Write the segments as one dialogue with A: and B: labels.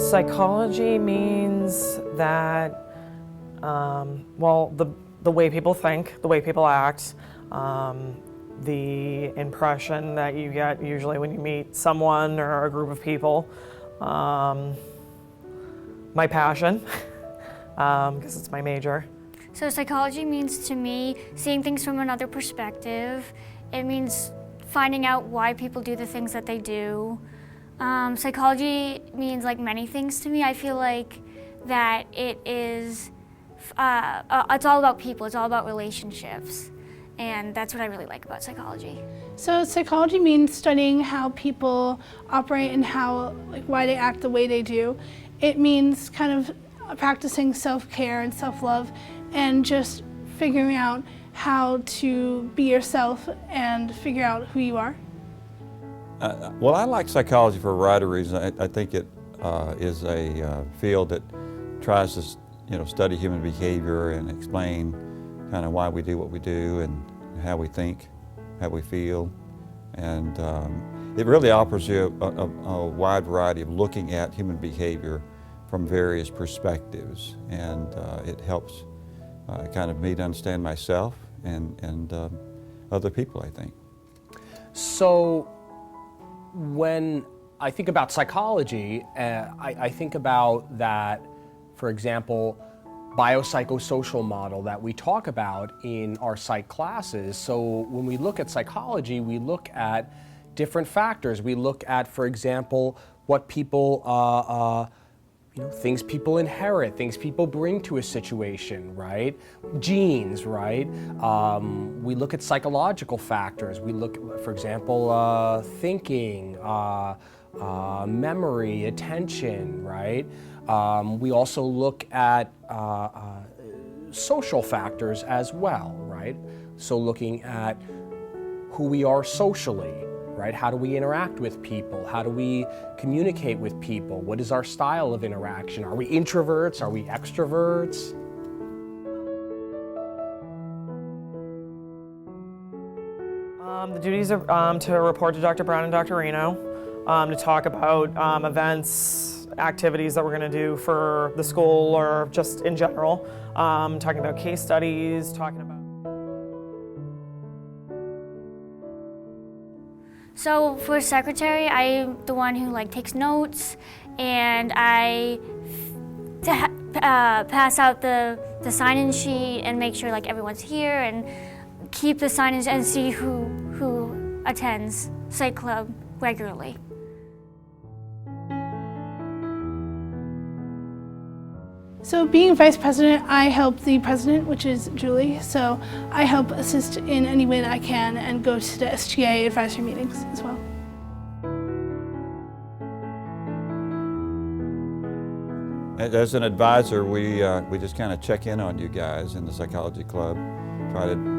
A: Psychology means that, well, the way people think, the way people act, the impression that you get usually when you meet someone or a group of people, my passion, because it's my major.
B: So psychology means to me seeing things from another perspective. It means finding out why people do the things that they do. Psychology means like many things to me. I feel like that it is, it's all about people, it's all about relationships. And that's what I really like about psychology.
C: So psychology means studying how people operate and how, why they act the way they do. It means kind of practicing self-care and self-love and just figuring out how to be yourself and figure out who you are.
D: Well, I like psychology for a variety of reasons. I think it is a field that tries to study human behavior and explain kind of why we do what we do and how we think, how we feel. And it really offers you a wide variety of looking at human behavior from various perspectives. And it helps kind of me to understand myself and other people, I think.
E: So when I think about psychology, I think about that, for example, biopsychosocial model that we talk about in our psych classes. So when we look at psychology, we look at different factors. We look at, for example, what people, things people inherit, things people bring to a situation, right? Genes, right? We look at psychological factors. We look, for example, thinking, memory, attention, right? We also look at social factors as well, right? So looking at who we are socially, right? How do we interact with people? How do we communicate with people? What is our style of interaction? Are we introverts? Are we extroverts?
A: The duties are to report to Dr. Brown and Dr. Reno, to talk about events, activities that we're going to do for the school or just in general, talking about case studies, talking about...
B: So for secretary, I'm the one who takes notes, and I pass out the sign-in sheet and make sure everyone's here and keep the sign-in and see who attends Psych Club regularly.
C: So being vice president, I help the president, which is Julie, so I help assist in any way that I can and go to the SGA advisory meetings as well.
D: As an advisor, we just kind of check in on you guys in the psychology club, try to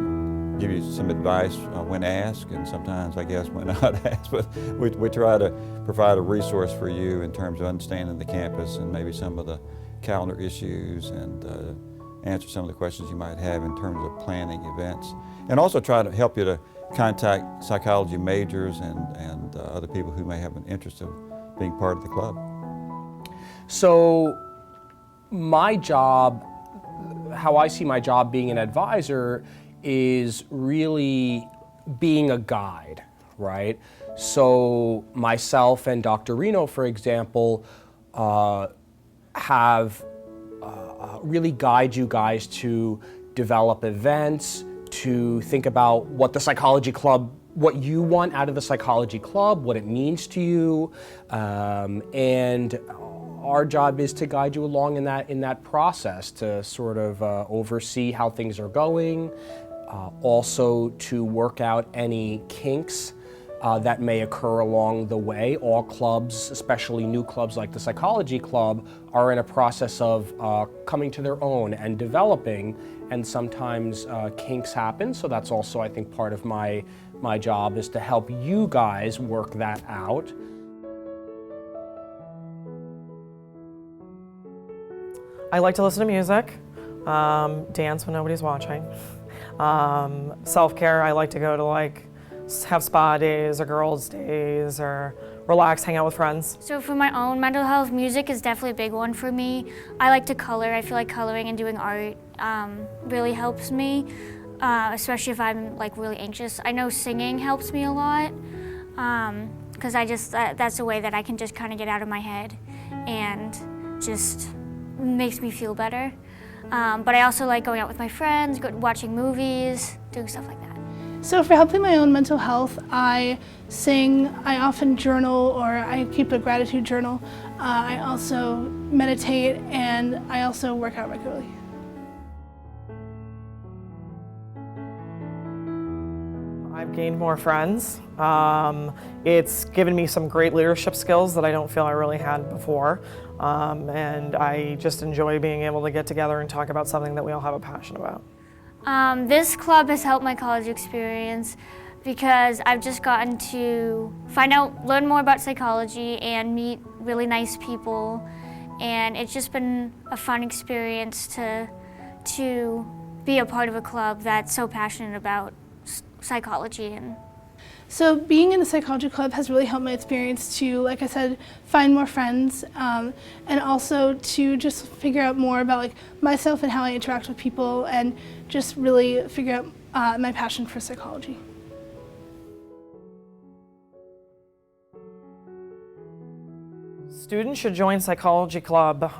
D: give you some advice when asked, and sometimes I guess when not asked, but we try to provide a resource for you in terms of understanding the campus and maybe some of the calendar issues and answer some of the questions you might have in terms of planning events. And also try to help you to contact psychology majors and other people who may have an interest of being part of the club.
E: So my job, how I see my job being an advisor, is really being a guide, right? So myself and Dr. Reno, for example, have really guide you guys to develop events, to think about what the psychology club, what you want out of the psychology club, what it means to you, and our job is to guide you along in that process, to sort of oversee how things are going, also to work out any kinks that may occur along the way. All clubs, especially new clubs like the Psychology Club, are in a process of coming to their own and developing, and sometimes kinks happen. So that's also, I think, part of my job, is to help you guys work that out.
A: I like to listen to music, dance when nobody's watching. Self-care, I like to go to have spa days or girls' days or relax, hang out with friends.
B: So for my own mental health, music is definitely a big one for me. I like to color. I feel like coloring and doing art really helps me, especially if I'm like really anxious. I know singing helps me a lot because that's a way that I can just kind of get out of my head and just makes me feel better. But I also like going out with my friends, watching movies, doing stuff like that.
C: So for helping my own mental health, I sing, I often journal, or I keep a gratitude journal. I also meditate, and I also work out regularly.
A: I've gained more friends. It's given me some great leadership skills that I don't feel I really had before. And I just enjoy being able to get together and talk about something that we all have a passion about.
B: This club has helped my college experience because I've just gotten to learn more about psychology and meet really nice people. And it's just been a fun experience to be a part of a club that's so passionate about psychology.
C: So being in the psychology club has really helped my experience to, like I said, find more friends, and also to just figure out more about like myself and how I interact with people, and just really figure out my passion for psychology.
A: Students should join Psychology Club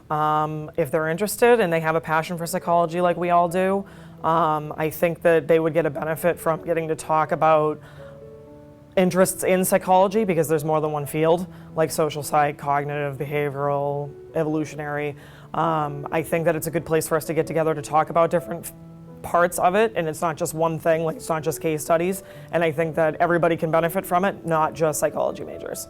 A: if they're interested and they have a passion for psychology like we all do. I think that they would get a benefit from getting to talk about interests in psychology, because there's more than one field, like social psych, cognitive, behavioral, evolutionary. I think that it's a good place for us to get together to talk about different parts of it, and it's not just one thing, like it's not just case studies, and I think that everybody can benefit from it, not just psychology majors.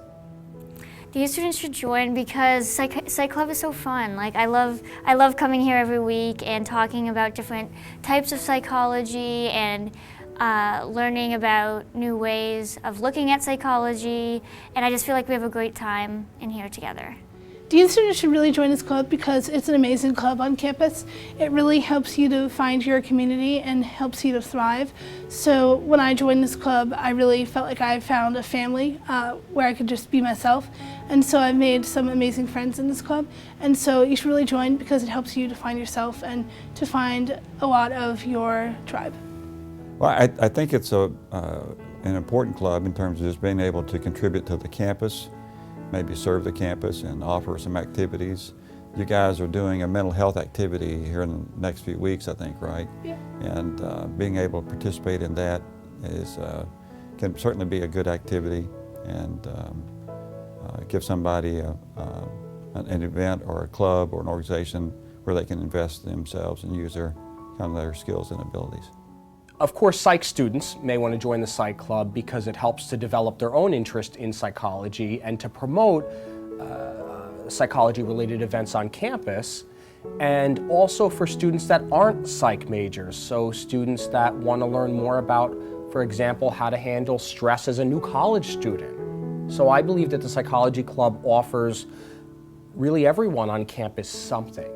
B: These students should join because Psych Club is so fun. Like I love coming here every week and talking about different types of psychology and learning about new ways of looking at psychology, and I just feel like we have a great time in here together.
C: Dean students should really join this club because it's an amazing club on campus. It really helps you to find your community and helps you to thrive. So when I joined this club, I really felt like I found a family where I could just be myself. And so I've made some amazing friends in this club. And so you should really join because it helps you to find yourself and to find a lot of your tribe.
D: Well, I think it's an important club in terms of just being able to contribute to the campus, maybe serve the campus and offer some activities. You guys are doing a mental health activity here in the next few weeks, I think, right?
C: Yeah.
D: And being able to participate in that can certainly be a good activity, and give somebody an event or a club or an organization where they can invest in themselves and use their skills and abilities.
E: Of course, psych students may want to join the Psych Club because it helps to develop their own interest in psychology and to promote psychology-related events on campus, and also for students that aren't psych majors, so students that want to learn more about, for example, how to handle stress as a new college student. So I believe that the Psychology Club offers really everyone on campus something.